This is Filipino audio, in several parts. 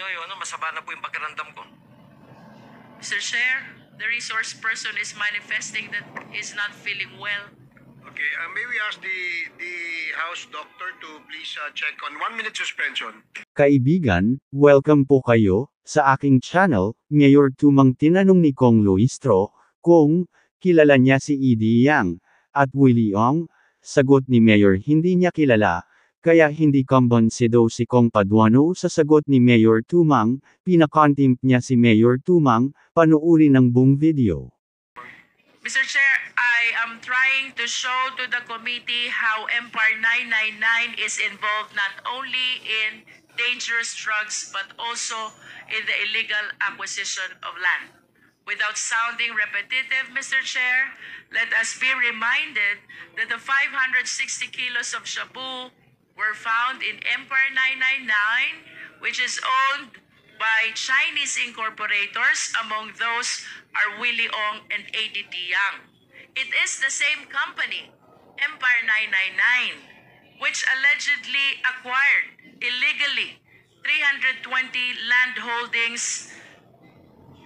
nyo, Your Honor, masama na po yung pakiramdam ko. Mr. Chair, the resource person is manifesting that he's not feeling well. Okay, may we ask the House Doctor to please check on 1-minute suspension. Kaibigan, welcome po kayo sa aking channel. Mayor Tumang tinanong ni Kong Luistro kung kilala niya si Eddie Yang at Willie Ong. Sagot ni Mayor hindi niya kilala, kaya hindi kumbonsido si Kong Paduano sa sagot ni Mayor Tumang. Pinakontempt niya si Mayor Tumang. Panuuri ng buong video. Mr. Chair, I am trying to show to the committee how Empire 999 is involved not only in dangerous drugs but also in the illegal acquisition of land. Without sounding repetitive, Mr. Chair, let us be reminded that the 560 kilos of shabu were found in Empire 999, which is owned by Chinese incorporators. Among those are Willie Ong and ADT Yang. It is the same company, Empire 999, which allegedly acquired illegally 320 land holdings,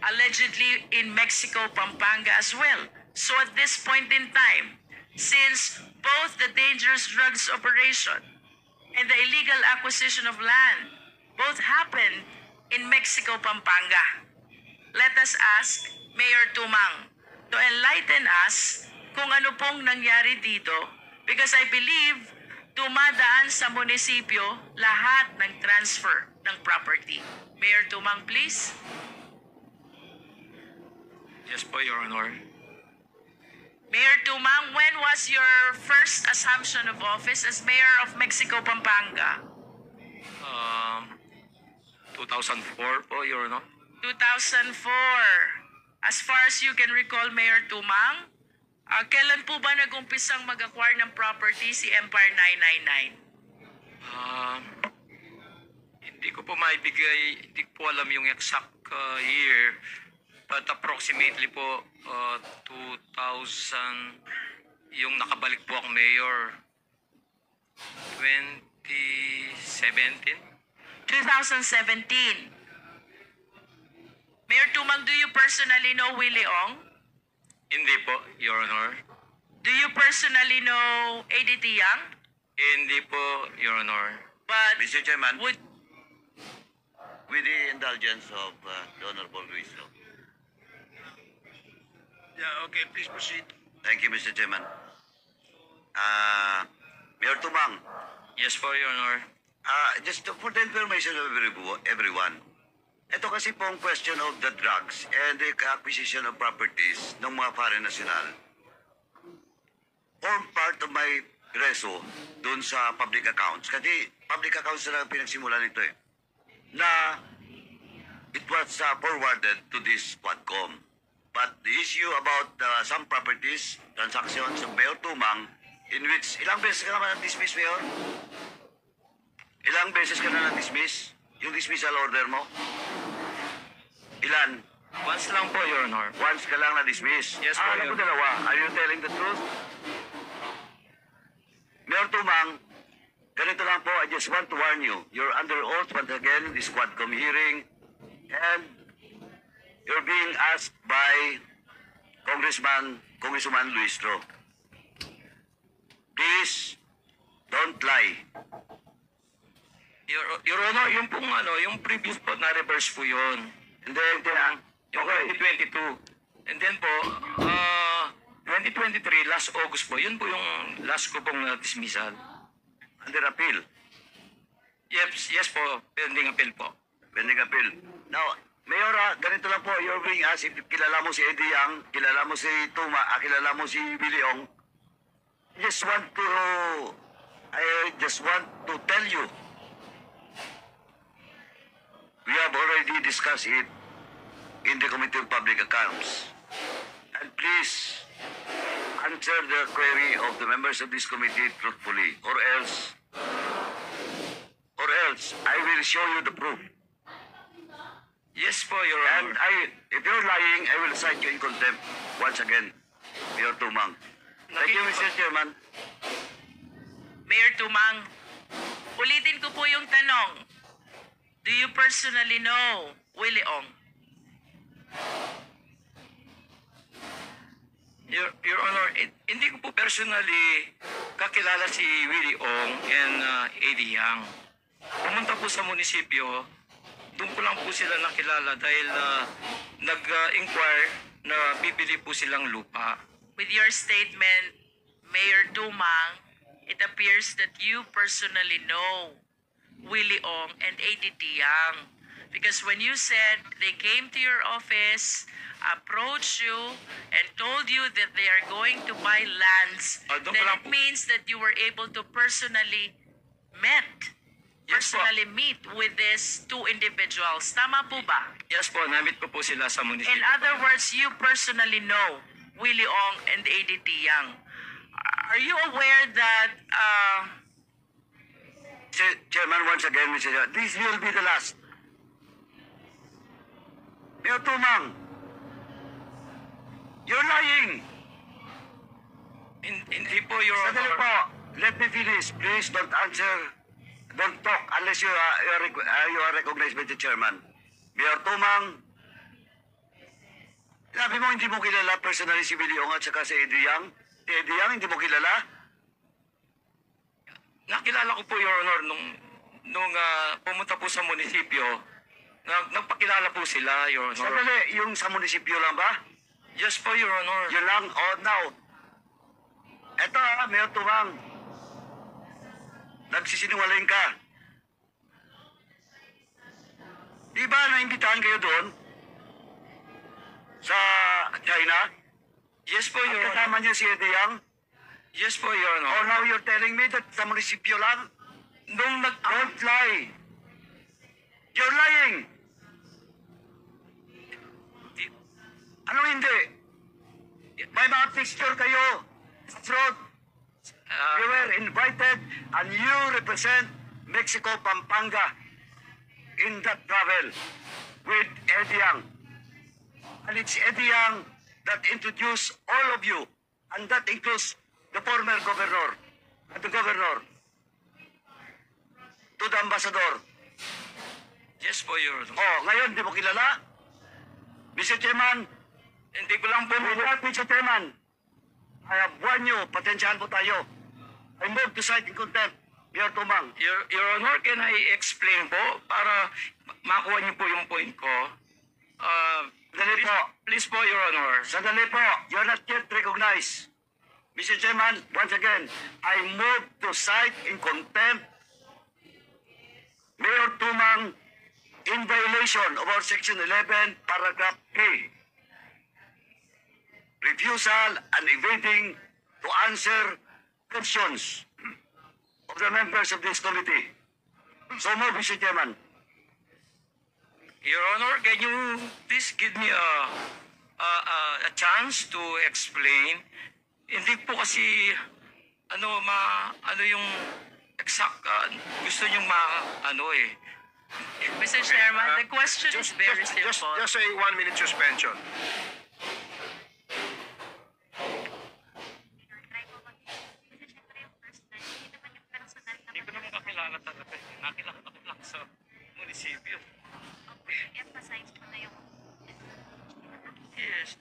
allegedly in Mexico, Pampanga as well. So at this point in time, since both the dangerous drugs operation and the illegal acquisition of land both happened in Mexico, Pampanga, let us ask Mayor Tumang to enlighten us kung ano pong nangyari dito, because I believe dumadaan sa munisipyo lahat ng transfer ng property. Mayor Tumang, please. Yes po, Your Honor. Mayor Tumang, when was your first assumption of office as Mayor of Mexico, Pampanga? 2004 po, Your Honor. 2004. As far as you can recall, Mayor Tumang, kailan po ba nag-umpisang mag-acquire ng property si Empire 999? Hindi ko po maibigay, hindi ko po alam yung exact year, but approximately po 2000, yung nakabalik po akong mayor, 2017. 2017. Mayor Tumang, do you personally know Willie Ong? Hindi po, Your Honor. Do you personally know ADT Yang? Hindi po, Your Honor. But Mr. Chairman, would with the indulgence of the Honorable Luistro. Yeah, okay, please proceed. Thank you, Mr. Chairman. Mayor Tumang, Yes po, Your Honor. just for the information of everyone, ito kasi pong question of the drugs and the acquisition of properties ng mga foreign national form part of my reso dun sa public accounts. Kasi public accounts na lang pinagsimulan nito eh. Na it was forwarded to this Quadcom. But the issue about some properties, transactions of Mayor Tumang, in which, ilang beses ka naman na-dismiss, Mayor? Ilang beses ka na na-dismiss? Yung dismissal order mo? Ilan? Once lang po, Your Honor. Once ka lang na-dismiss? Yes, po, alam Your mo dalawa. Are you telling the truth? Mayor Tumang, ganito lang po, I just want to warn you. You're under oath once again in this Quadcom hearing, and you're being asked by Congressman Luistro. Please, don't lie. Your Honor, yung pong yung previous po na-reverse po yun. And then, Yung 2022. And then po, 2023, last August po, yun po yung last ko pong dismissal. under appeal. Yes po, pending appeal po. Pending appeal. Now, Mayor, ganito lang po, you're being asked if kilala mo si Eddie Yang, kilala mo si kilala mo si Willie Ong. I just want to tell you, we have already discussed it in the Committee on Public Accounts. And please, answer the query of the members of this committee truthfully, or else I will show you the proof. Yes po, Your And Honor. if you're lying, I will cite you in contempt once again, Mayor Tumang. Thank you, Mr. Chairman. Mayor Tumang, ulitin ko po yung tanong. Do you personally know Willie Ong? Your Honor, hindi ko po personally kakilala si Willie Ong and Eddie Yang. Pumunta po sa munisipyo, doon ko lang po sila nakilala dahil nag-inquire na bibili po silang lupa. With your statement, Mayor Dumang, it appears that you personally know Willie Ong and ADT Yang. Because when you said they came to your office, approached you, and told you that they are going to buy lands, Doon then ko lang it po- means that you were able to personally Yes po. meet with these two individuals. Tama po ba? Yes po, namit ko po sila sa In munisipyo. other words, you personally know Willie Ong and ADT Yang. Are you aware that Chairman, once again, Mr. Chairman, this will be the last. Mayor Tumang, you're lying. Hindi po, Your Sandali Honor. po. Let me finish. Please don't answer. Don't talk unless you are recognized by the chairman. Mayor Tumang, sabi mo hindi mo kilala personally si Willie Ong at saka si Eddie Yang. Si Eddie Yang, hindi mo kilala? Nakilala ko po, Your Honor, nung pumunta po sa munisipyo, nagpakilala po sila, Your Honor. Sandali, yung sa munisipyo lang ba? Yes po, Your Honor. Yun lang? Oh, now. Eto Mayor Tumang. Nagsisinungaling ka. Di ba naimbitahan kayo doon? Sa China? Yes po, At Your Honor. kasama niyo si Eddie Yang? Yes po, Your Oh, Honor. now you're telling me that sa munisipyo lang? Nung Don't lie. You're lying. Ano hindi? May mga picture kayo. Fraud. You were invited and you represent Mexico, Pampanga in that travel with Eddie Yang. And it's Eddie Yang that introduced all of you, and that includes the former governor and the governor to the ambassador. Yes po, Your Honor. Oh, ngayon di mo kilala? Mr. Chairman, Hindi ko lang po with that, Mr. Chairman, I have warned you, patensyahan po tayo. I move to cite in contempt, Mayor Tumang. Your Honor, can I explain po para makuha niyo po yung point ko? Sandali po. Please po, Your Honor. Sandali po, you're not yet recognized. Mr. Chairman, once again, I move to cite in contempt Mayor Tumang in violation of our Section 11, Paragraph A. Refusal and evading to answer questions of the members of this committee. So move, Mr. Chairman. Your Honor, can you please give me a chance to explain? Hindi po kasi ano yung exact gusto niyo Mr. Chairman, the question is very simple. Just a 1-minute suspension. Hindi ko naman kakilala talaga. Nakilala ko lang sa munisipyo. Emphasize mo na yung Yes.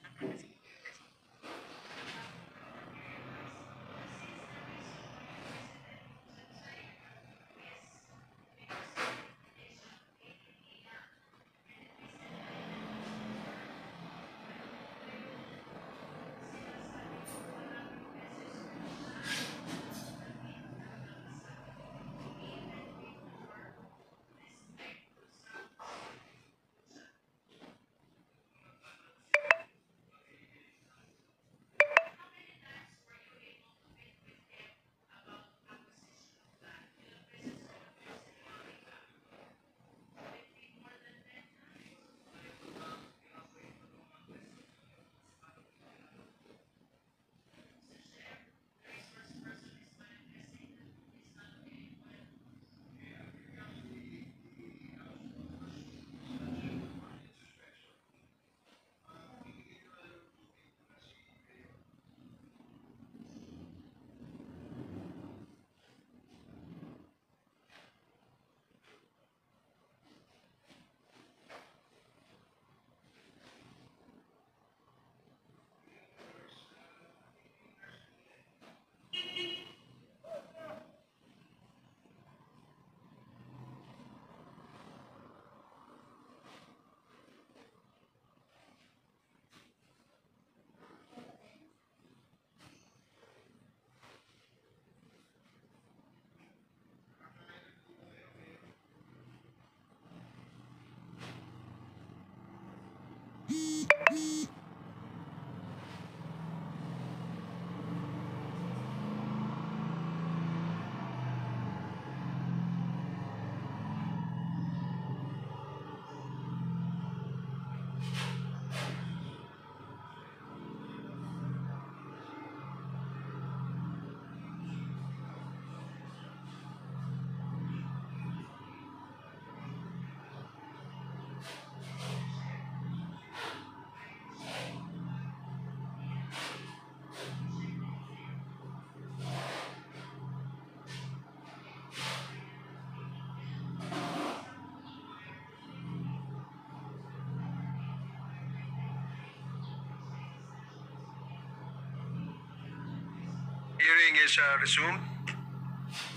hearing is resumed.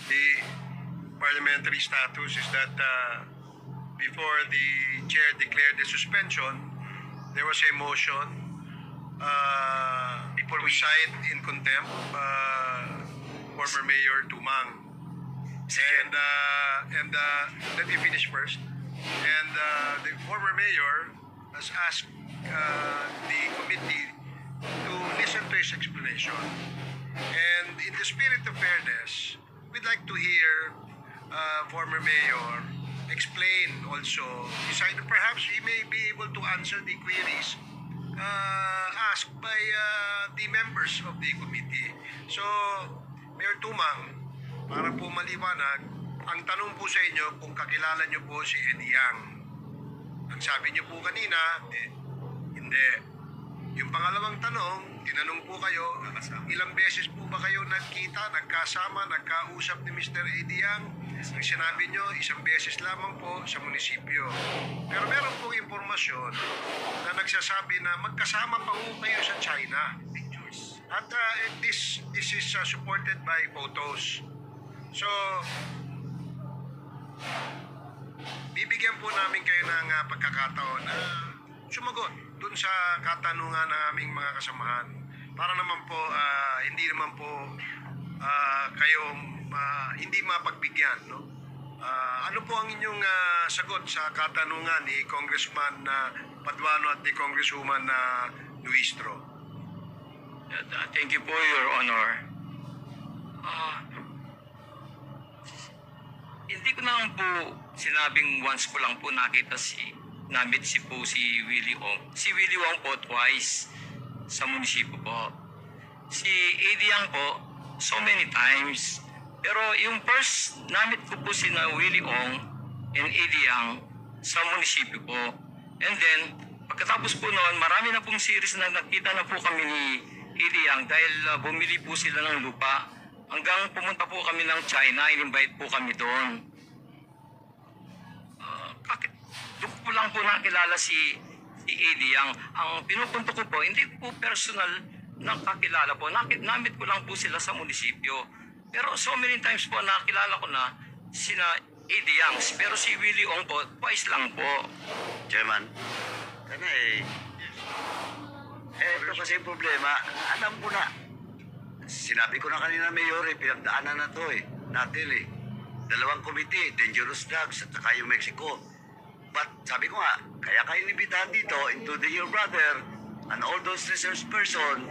The parliamentary status is that before the chair declared the suspension, there was a motion to cite in contempt former Mayor Tumang. And let me finish first. And the former mayor has asked the committee to listen to his explanation. And in the spirit of fairness, we'd like to hear former mayor explain also his side. Perhaps he may be able to answer the queries asked by the members of the committee. So, Mayor Tumang, para po maliwanag, ang tanong po sa inyo kung kakilala niyo po si Eddie Yang. Ang sabi niyo po kanina, hindi. Yung pangalawang tanong, tinanong po kayo, ilang beses po ba kayo nagkita, nagkasama, nagkausap ni Mr. Eddie Yang? Ang sinabi niyo, isang beses lamang po sa munisipyo. Pero meron pong impormasyon na nagsasabi na magkasama pa po kayo sa China. At this is supported by photos. So, bibigyan po namin kayo ng pagkakataon na sumagot dun sa katanungan ng aming mga kasamahan. Para naman po, hindi naman po kayo hindi mapagbigyan. No? Ano po ang inyong sagot sa katanungan ni Congressman Paduano at ni Congresswoman Luistro? Thank you po, Your Honor. Hindi ko naman po sinabing once ko lang po nakita namit si Willie Ong. Si Willie Ong po twice sa munisipyo po. Si Eddie Yang po so many times. Pero yung first namit ko po si Willie Ong and Eddie Yang sa munisipyo po. And then, pagkatapos po noon, marami na pong series na nakita na po kami ni Eddie Yang dahil bumili po sila ng lupa. Hanggang pumunta po kami ng China, in-invite po kami doon. Doon ko lang po nakilala si Eddie Yang. Ang pinupunto ko po, hindi po personal na kakilala po. Namit ko lang po sila sa munisipyo. Pero so many times po nakilala ko na sina Eddie Yang. Pero si Willie Ong po, twice lang po. Chairman, ito kasi yung problema. Alam ko na. Sinabi ko na kanina, Mayor, pinagdaanan na to natin Dalawang committee, dangerous drugs at saka yung Mexico. But sabi ko nga, kaya kayo nibitahan dito, including your brother and all those research person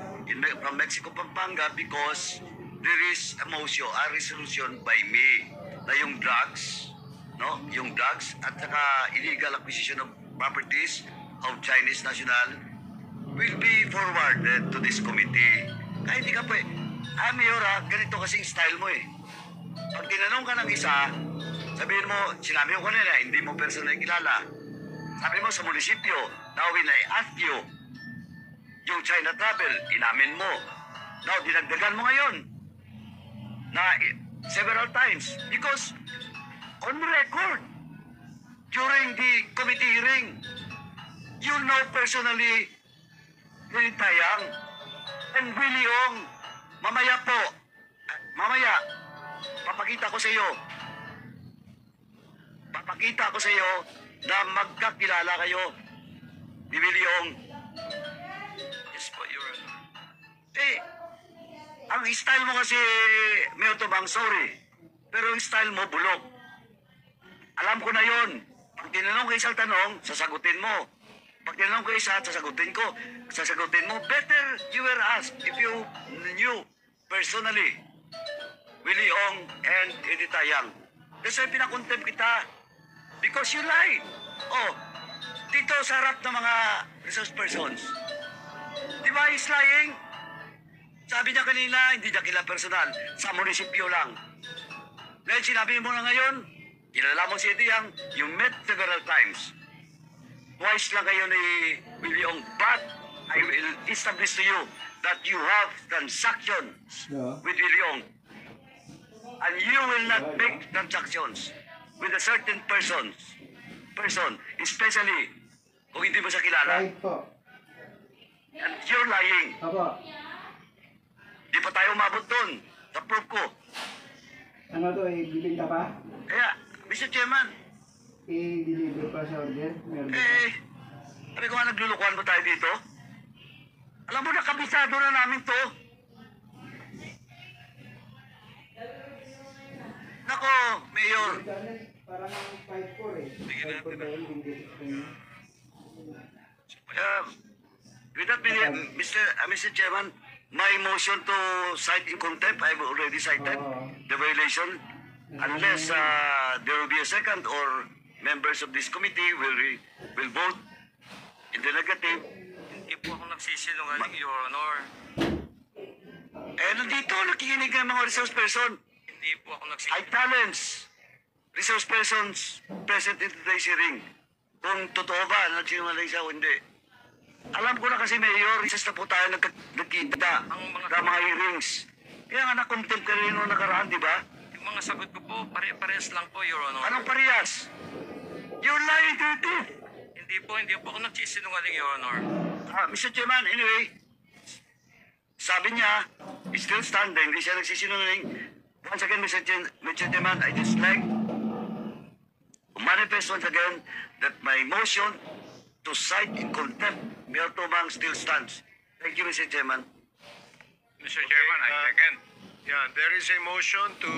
from Mexico, Pampanga, because there is a motion, a resolution by me na yung drugs, yung drugs at saka illegal acquisition of properties of Chinese national will be forwarded to this committee. Kaya hindi ka Mayor, ganito kasing style mo Pag tinanong ka ng isa, sabihin mo, sinabi ko kanina, hindi mo personal kilala. Sabi mo sa munisipyo, now when I ask you, yung China travel, inamin mo. Now, dinagdagan mo ngayon na several times because on record, during the committee hearing, you know personally Willie Tayang and Willie Ong. Mamaya, papakita ko sa iyo na magkakilala kayo ni Willie Ong. Yes po, Your Honor. Ang style mo kasi, Mayor Tumang, sorry, pero yung style mo, bulok. Alam ko na yon. Pag tinanong ko isang tanong, sasagutin mo. Pag tinanong ko isa, sasagutin mo. Better you were asked if you knew personally Willie Ong and Eddie Tayang. That's why pinakontempt kita. Because you lied. Dito sa harap ng mga resource persons. Di ba he's lying? Sabi niya kanina, hindi niya kilala personal. Sa munisipyo lang. Dahil sinabi mo na ngayon, kilala mo si Eddie Yang, you met several times. Twice lang kayo ni Willie Ong. But I will establish to you that you have transactions with Willie Ong. And you will not make transactions with a certain person, especially kung hindi mo siya kilala. And you're lying. Di pa tayo umabot doon. Approve ko. Ano to, i-deliver pa? Kaya, Mr. Chairman, I-deliver pa sa order? Meron ba? sabi ko nga naglulukuhan ba tayo dito? Alam mo, nakabisado na namin to. Nako, Mayor. Parang 5-4 eh. Sige natin. With that, Mr. Chairman, my motion to cite in contempt, I've already cited the violation. Unless there will be a second or members of this committee will vote in the negative. Hindi po ako nagsisinungaling, Your Honor. Nandito, nakikinig ang mga resource person. Hindi po ako I nagsisinungaling. challenge resource persons present in today's hearing kung totoo ba nagsinungaling siya o hindi. Alam ko na kasi, Mayor, isas na po tayo nagkita sa mga hearings. Kaya nga na-contempt ka rin noong nakaraan, di ba? Yung mga sagot ko po, pare-pares lang po, Your Honor. Anong parehas? You're lying to it. Hindi po ako nagsisinungaling, Your Honor. Mr. Chairman, anyway, sabi niya, still standing, hindi siya nagsisinungaling. Once again, Mr. Chairman, I just like to manifest once again that my motion to cite in contempt Mayor Tumang still stands. Thank you, Mr. Chairman. Mr. Chairman, I second. Yeah, there is a motion to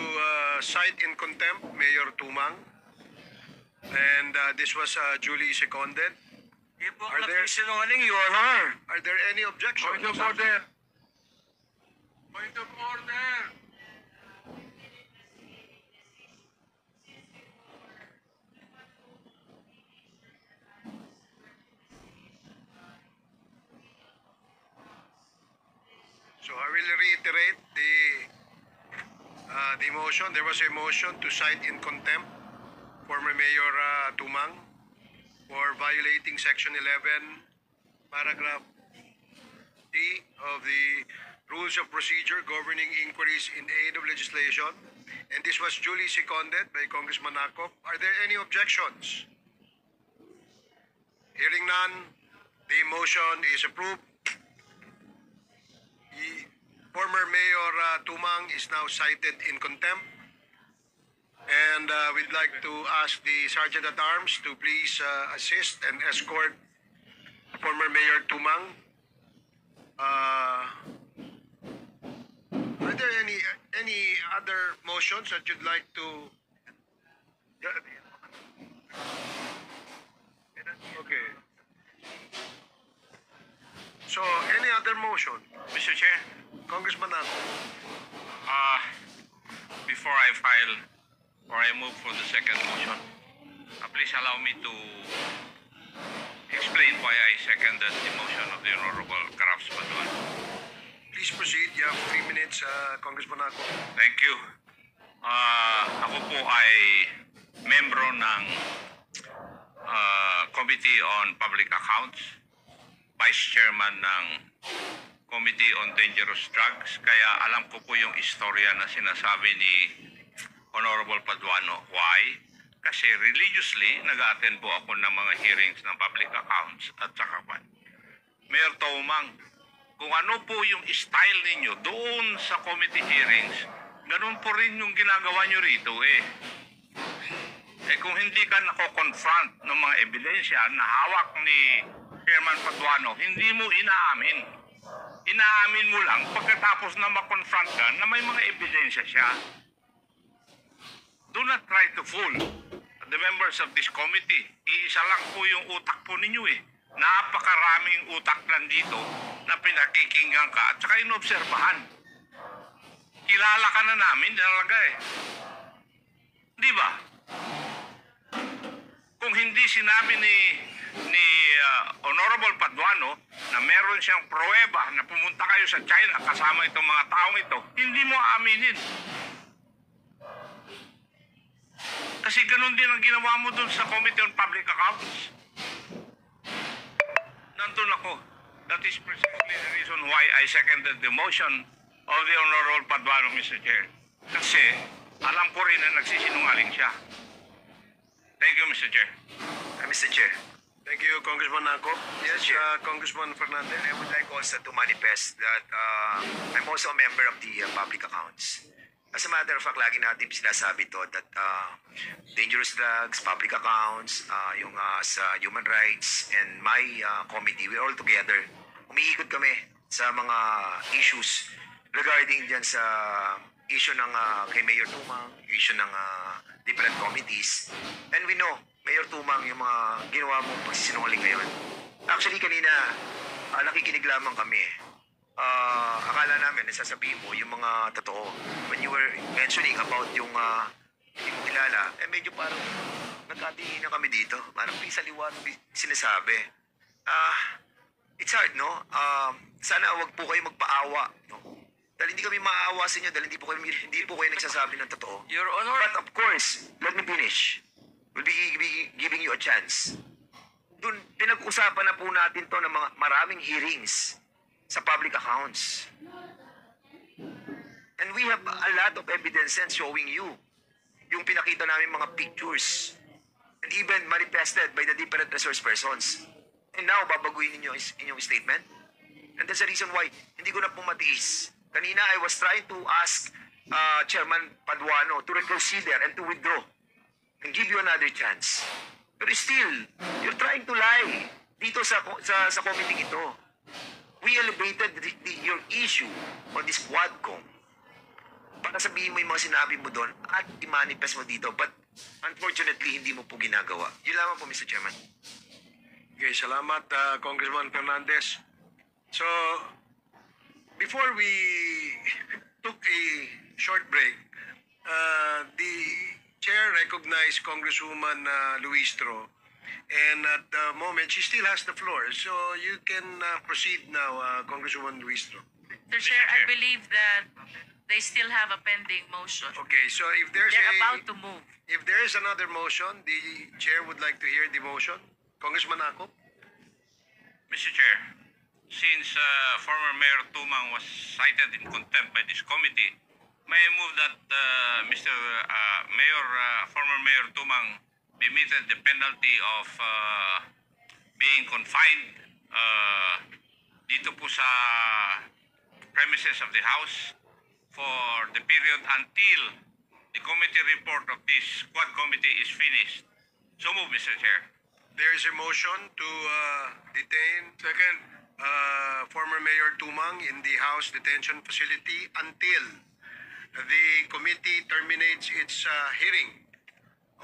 cite in contempt Mayor Tumang. And this was duly seconded. Hindi po Are ako there- nagsisinungaling, Your Honor. Are there any objections? Point of order. Point of order. So I will reiterate the motion. There was a motion to cite in contempt former Mayor Tumang for violating Section 11, Paragraph D of the Rules of Procedure governing inquiries in aid of legislation. And this was duly seconded by Congressman Akop. Are there any objections? Hearing none, the motion is approved. The former Mayor Tumang is now cited in contempt. And we'd like to ask the Sergeant at Arms to please assist and escort former Mayor Tumang. Are there any other motions that you'd like to? Okay. So, any other motion? Mr. Chair, Congressman Ako. before I file or I move for the second motion, please allow me to explain why I seconded the motion of the Honorable Carabs Paduan. Please proceed. You have 3 minutes, Congressman Ako. Thank you. Ako po ay membro ng Committee on Public Accounts, Vice Chairman ng Committee on Dangerous Drugs, kaya alam ko po yung istorya na sinasabi ni Honorable Paduano. Why? Kasi religiously, nag-attend po ako ng mga hearings ng public accounts at saka pa. Mayor Tumang, kung ano po yung style ninyo doon sa committee hearings, ganun po rin yung ginagawa nyo rito eh. Kung hindi ka nako-confront ng mga ebidensya na hawak ni Chairman Paduano, hindi mo inaamin. Inaamin mo lang pagkatapos na makonfront ka na may mga ebidensya siya. Do not try to fool the members of this committee. Iisa lang po yung utak po ninyo eh. Napakaraming utak lang dito na pinakikinggan ka at saka inobserbahan. Kilala ka na namin talaga eh. Di ba? Kung hindi sinabi ni Honorable Paduano na meron siyang pruweba na pumunta kayo sa China kasama itong mga taong ito, hindi mo aaminin. Kasi ganun din ang ginawa mo dun sa Committee on Public Accounts. Nandun ako. That is precisely the reason why I seconded the motion of the Honorable Paduano, Mr. Chair. Kasi alam ko rin na nagsisinungaling siya. Thank you, Mr. Chair. Mr. Chair, Thank you, Congressman Nakop. Yes, Congressman Fernandez. I would like also to manifest that I'm also a member of the public accounts. As a matter of fact, lagi natin sinasabi to that dangerous drugs, public accounts, yung sa human rights, and my committee, we're all together. Umiikot kami sa mga issues regarding dyan sa issue ng kay Mayor Tumang, issue ng different committees. And we know, Mayor Tumang, yung mga ginawa mong pagsisinungaling ngayon. Actually, kanina, nakikinig lamang kami. Akala namin, nasasabihin mo yung mga totoo. When you were mentioning about yung kilala, medyo parang nagkatingin na kami dito. Parang pisaliwan sinasabi. It's hard, no? Sana wag po kayo magpaawa, no? Dahil hindi kami maaawa sa inyo, dahil hindi po kayo nagsasabi ng totoo. Your Honor, But of course, let me finish. We'll be giving you a chance. Doon, pinag-usapan na po natin to ng mga maraming hearings sa public accounts. And we have a lot of evidences showing you yung pinakita namin mga pictures and even manifested by the different resource persons. And now, babaguhin ninyo inyong statement. And that's the reason why hindi ko na pumatiis. Kanina, I was trying to ask Chairman Paduano to reconsider and to withdraw and give you another chance. But still, you're trying to lie dito sa committee ito. We elevated your issue on this Quadcom para sabihin mo yung mga sinabi mo doon at i-manifest mo dito. But unfortunately, hindi mo po ginagawa. Yun lamang po, Mr. Chairman. Okay, salamat, Congressman Fernandez. So, before we took a short break, the chair recognized Congresswoman Luistro, and at the moment, she still has the floor. So, you can proceed now, Congresswoman Luistro. Mr. Chair, I believe that they still have a pending motion. Okay, so if there's They're about to move. if there is another motion, the chair would like to hear the motion. Congressman Akop? Mr. Chair, since former Mayor Tumang was cited in contempt by this committee, may I move that former Mayor Tumang be meted the penalty of being confined dito po sa premises of the House for the period until the committee report of this Quad Committee is finished. So move, Mr. Chair. There is a motion to detain former Mayor Tumang in the House detention facility until the committee terminates its hearing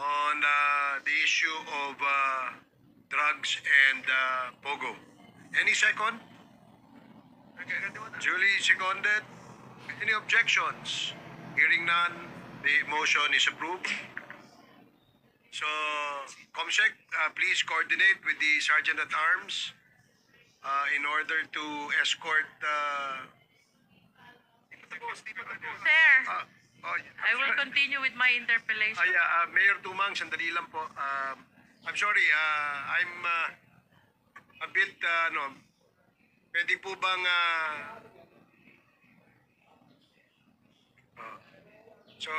on the issue of drugs and POGO. Any second? Duly seconded. Any objections? Hearing none, the motion is approved. So, Comsec, please coordinate with the Sergeant at Arms in order to escort. Sir, I will continue with my interpellation. Mayor Tumang, sandali lang po. I'm sorry, I'm a bit, pwede po bang, so,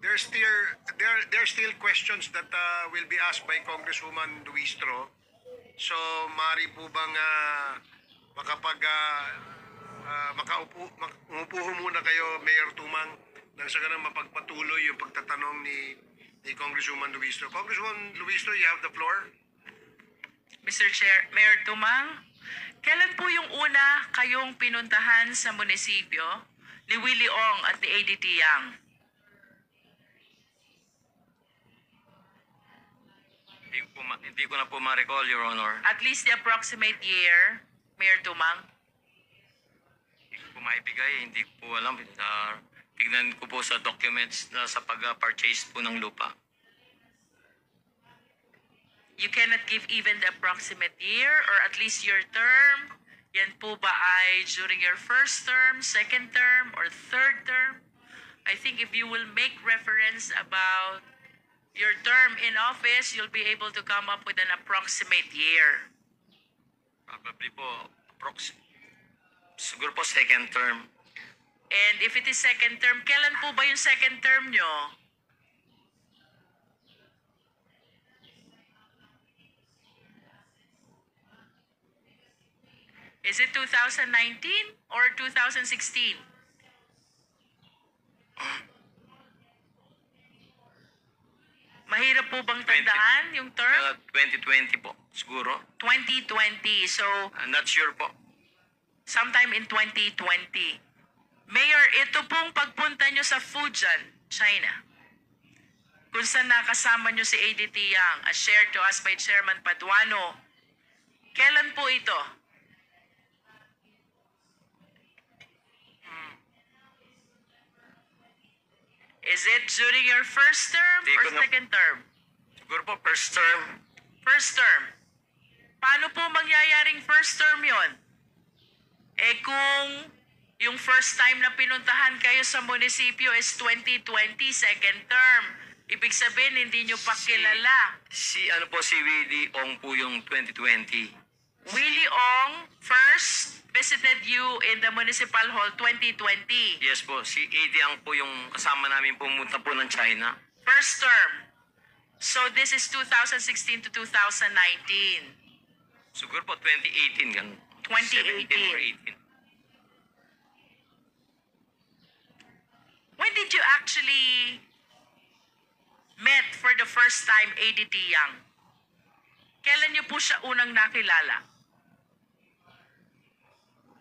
there's still questions that will be asked by Congresswoman Luistro. So, mari po bang umupo muna kayo, Mayor Tumang, nang sa ganang mapagpatuloy yung pagtatanong ni Congresswoman Luistro. Congresswoman Luistro, you have the floor. Mr. Chair, Mayor Tumang, kailan po yung una kayong pinuntahan sa munisipyo ni Willie Ong at ni ADT Yang? hindi ko na po ma-recall, Your Honor. At least the approximate year, Mayor Tumang? Hindi ko po maibigay, hindi ko po alam. Tignan ko po sa documents na sa pag-purchase po ng lupa. You cannot give even the approximate year or at least your term? Yan po ba ay during your first term, second term, or third term? I think if you will make reference about your term in office, you'll be able to come up with an approximate year. Probably po, siguro po second term. And if it is second term, kailan po ba yung second term nyo? Is it 2019 or 2016? Mahirap po bang tandaan yung term? 2020 po, siguro. 2020. So, I'm not sure po. sometime in 2020. Mayor, ito pong pagpunta nyo sa Fujian, China, kung saan nakasama nyo si ADT Yang, as shared to us by Chairman Paduano, kailan po ito? Is it during your first term Di or ko na- second term? Siguro po, first term. First term. Paano po mangyayaring first term yon? Eh kung yung first time na pinuntahan kayo sa munisipyo is 2020, second term. Ibig sabihin, hindi nyo pa kilala. Si ano po, si Willie Ong po yung 2020. Willie Ong first visited you in the Municipal Hall 2020. Yes po, si Eddie Yang po yung kasama namin pumunta po ng China. First term. So this is 2016 to 2019. Siguro po 2018 ganun. 2018. 17 or 18. When did you actually met for the first time ADT Yang? Kailan niyo po siya unang nakilala?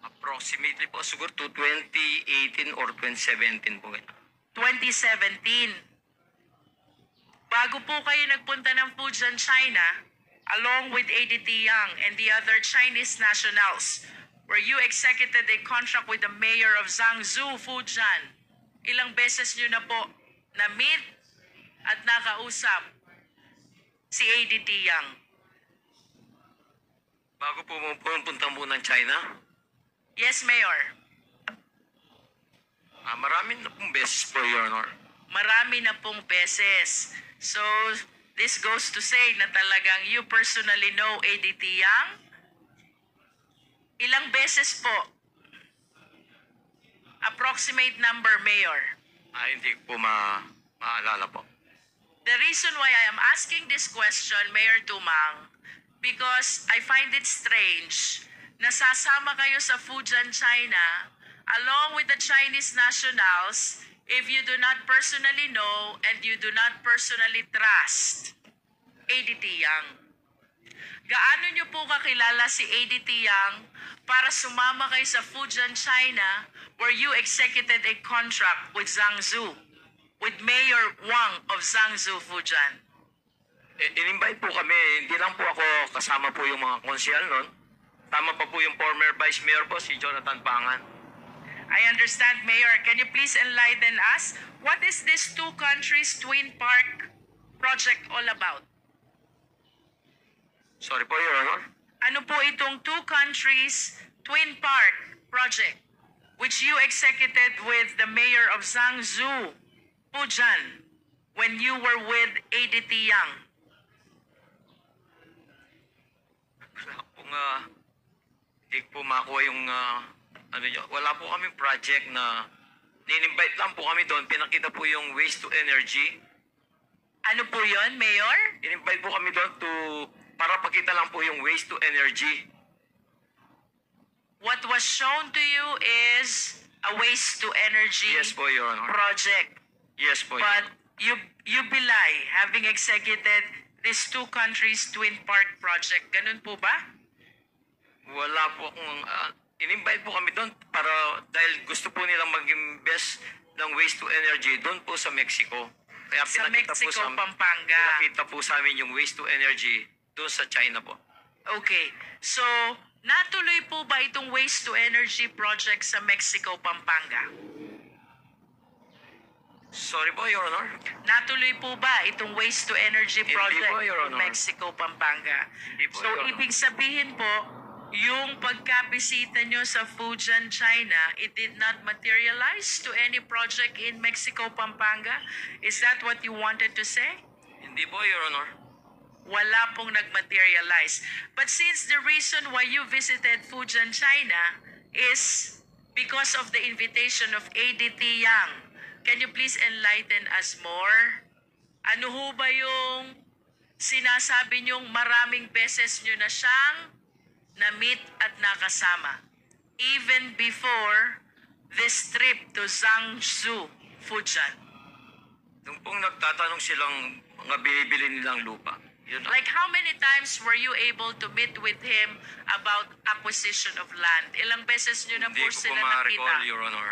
Approximately po, siguro to 2018 or 2017 po. 2017. Bago po kayo nagpunta ng Fujian, China, along with ADT Yang and the other Chinese nationals, where you executed a contract with the mayor of Zhangzhou, Fujian, ilang beses nyo na po na-meet at nakausap si ADT Yang? Bago po pumunta po ng China, Yes, Mayor. marami na pong beses po, Your Honor. Marami na pong beses. So, this goes to say na talagang you personally know ADT Yang? Ilang beses po? Approximate number, Mayor. Hindi ko po maalala po. The reason why I am asking this question, Mayor Tumang, because I find it strange na sasama kayo sa Fujian, China, along with the Chinese nationals, if you do not personally know and you do not personally trust ADT Yang. Gaano niyo po kakilala si ADT Yang para sumama kayo sa Fujian, China, where you executed a contract with Zhangzhou, with Mayor Wang of Zhangzhou, Fujian? In-invite po kami, hindi lang po ako kasama po yung mga konsyal nun. Tama pa po yung former Vice Mayor po, si Jonathan Pangan. I understand, Mayor. Can you please enlighten us? What is this two countries twin park project all about? Sorry po, Your Honor. Ano po itong two countries twin park project which you executed with the mayor of Zhangzhou, Fujian, when you were with ADT Yang? Wala pong, hindi po makuha yung, wala po kaming project na, nin-invite lang po kami doon, pinakita po yung waste to energy. Ano po yon, Mayor? In-invite po kami doon para pakita lang po yung waste to energy. What was shown to you is a waste to energy Yes po, Your Honor. project. Yes po, Your But Honor. you belie having executed this two countries twin park project. Ganun po ba? Wala po akong, in-invite po kami doon para, dahil gusto po nilang mag-invest ng waste to energy doon po sa Mexico. Kaya Sa pinakita Mexico, po sa, Pampanga. pinakita po sa amin yung waste to energy doon sa China po. Okay. So, natuloy po ba itong waste to energy project sa Mexico, Pampanga? Sorry po, Your Honor. Natuloy po ba itong waste to energy Hindi project po, Your in Honor. Mexico, Pampanga? Hindi po, So, Your Honor. ibig sabihin po, yung pagkabisita nyo sa Fujian, China, it did not materialize to any project in Mexico, Pampanga? Is that what you wanted to say? Hindi po, Your Honor. Wala pong nag-materialize. But since the reason why you visited Fujian, China is because of the invitation of ADT Yang, can you please enlighten us more? Ano ho ba yung sinasabi niyong maraming beses niyo na siyang na-meet at nakasama even before this trip to Zhangzhou, Fujian? Nung pong nagtatanong silang mga binibili nilang lupa. Yun lang. Like how many times were you able to meet with him about acquisition of land? Ilang beses nyo na Hindi po ko po sila ma-recall, nakita? Your Honor.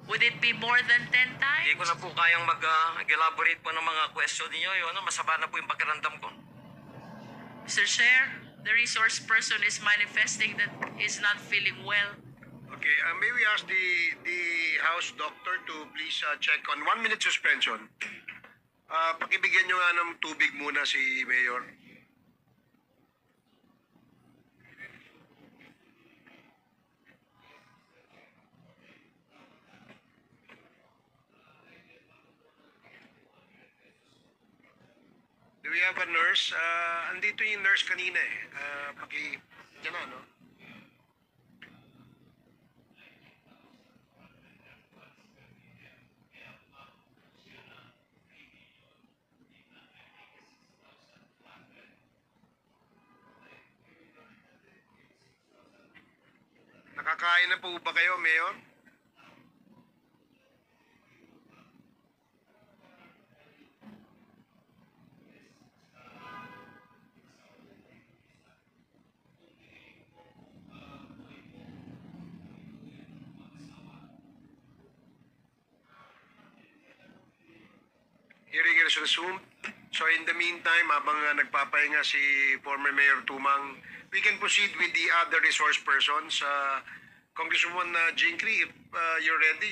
Would it be more than 10 Hindi ko times? na po kayang mag-elaborate po ng mga question ninyo. Yun, ano, masama na po yung pakiramdam ko. Mr. Chair, the resource person is manifesting that he's not feeling well. Okay, may we ask the House Doctor to please check on 1-minute suspension. Pakibigyan nyo nga ng tubig muna si Mayor. Do we have a nurse? Andito yung nurse kanina eh. Diyan na, no? Nakakain na po ba kayo, Mayor? Hearing is resumed. So in the meantime, habang nagpapahinga si former Mayor Tumang, we can proceed with the other resource persons. Congresswoman Jinkri, if you're ready.